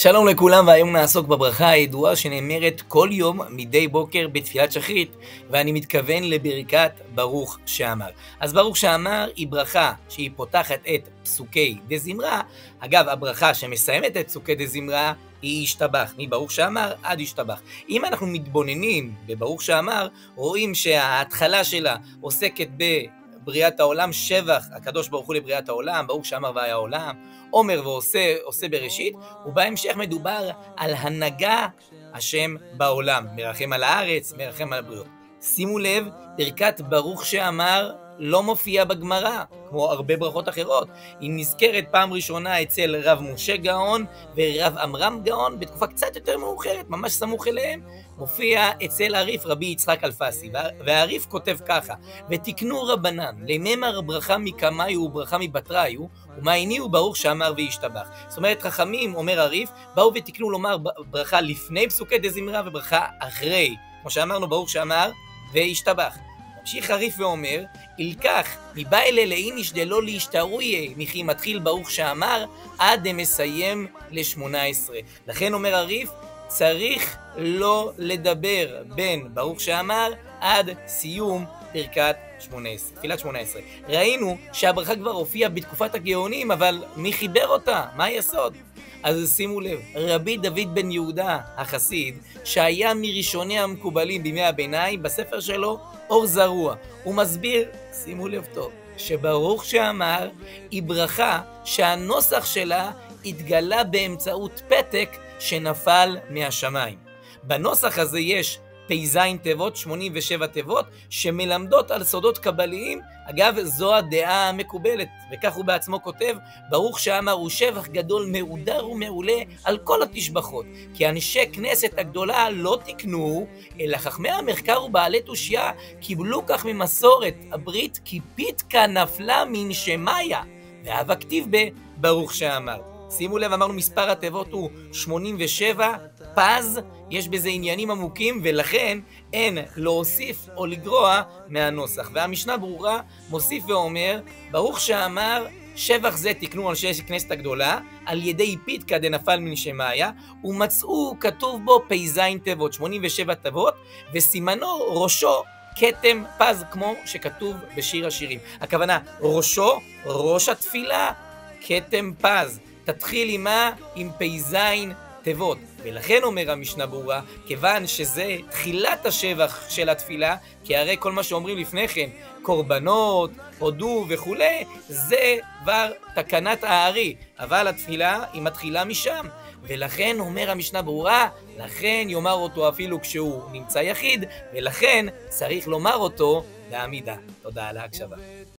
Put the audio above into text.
שלום לכולם, והיום נעסוק בברכה הידועה שנאמרת כל יום מדי בוקר בתפילת שחרית, ואני מתכוון לברכת ברוך שאמר. אז ברוך שאמר היא ברכה שהיא פותחת את פסוקי דזמרה. אגב, הברכה שמסיימת את פסוקי דזמרה היא ישתבח, מברוך שאמר עד ישתבח. אם אנחנו מתבוננים בברוך שאמר, רואים שההתחלה שלה עוסקת בבריאת העולם, שבח הקדוש ברוך הוא לבריאת העולם, ברוך שאמר והיה העולם, עומר ועושה בראשית, ובהמשך מדובר על הנהגה השם בעולם, מרחם על הארץ, מרחם על הבריאות. שימו לב, ברכת ברוך שאמר לא מופיעה בגמרא, כמו הרבה ברכות אחרות. היא נזכרת פעם ראשונה אצל רב משה גאון ורב עמרם גאון, בתקופה קצת יותר מאוחרת, ממש סמוך אליהם, מופיע אצל הריף רבי יצחק אלפסי, והריף כותב ככה: ותקנו רבנן, לממר ברכה מקמיו וברכה מבטריו, ומעייניהו ברוך שאמר וישתבח. זאת אומרת, חכמים, אומר הריף, באו ותקנו לומר ברכה לפני פסוקי דזמרה וברכה אחרי, כמו שאמרנו, ברוך שאמר וישתבח. ממשיך הריף ואומר, ילקח מבא אלה לאיניש דלא להשתרויה, מכי מתחיל ברוך שאמר עד דמסיים ל-18. לכן אומר הריף, צריך לא לדבר בין ברוך שאמר עד סיום ברכת 18, תפילת 18. ראינו שהברכה כבר הופיעה בתקופת הגאונים, אבל מי חיבר אותה? מה היסוד? אז שימו לב, רבי דוד בן יהודה החסיד, שהיה מראשוני המקובלים בימי הביניים, בספר שלו אור זרוע, הוא מסביר, שימו לב טוב, שברוך שאמר היא ברכה שהנוסח שלה התגלה באמצעות פתק שנפל מהשמיים. בנוסח הזה יש פ"ז תיבות, 87 תיבות, שמלמדות על סודות קבליים. אגב, זו הדעה המקובלת, וכך הוא בעצמו כותב, ברוך שאמר הוא שבח גדול מעודר ומעולה על כל התשבחות, כי אנשי כנסת הגדולה לא תקנו, אלא חכמי המחקר ובעלי תושייה קיבלו כך ממסורת הברית, כי פתקה נפלה מן שמיה, והווה כתיב בברוך שאמר. שימו לב, אמרנו מספר התיבות הוא 87, פז, יש בזה עניינים עמוקים, ולכן אין להוסיף או לגרוע מהנוסח. והמשנה ברורה מוסיף ואומר, ברוך שאמר שבח זה תקנו אנשי כנסת הגדולה, על ידי פתקה דנפל מן שמיה, ומצאו כתוב בו פ"ז תיבות, 87 תיבות, וסימנו ראשו כתם פז, כמו שכתוב בשיר השירים. הכוונה, ראשו, ראש התפילה, כתם פז. תתחיל עימה עם פ"ז תיבות. ולכן אומר המשנה ברורה, כיוון שזה תחילת השבח של התפילה, כי הרי כל מה שאומרים לפני כן, קורבנות, הודו וכו', זה כבר תקנת הארי, אבל התפילה היא מתחילה משם. ולכן אומר המשנה ברורה, לכן יאמר אותו אפילו כשהוא נמצא יחיד, ולכן צריך לומר אותו בעמידה. תודה על ההקשבה.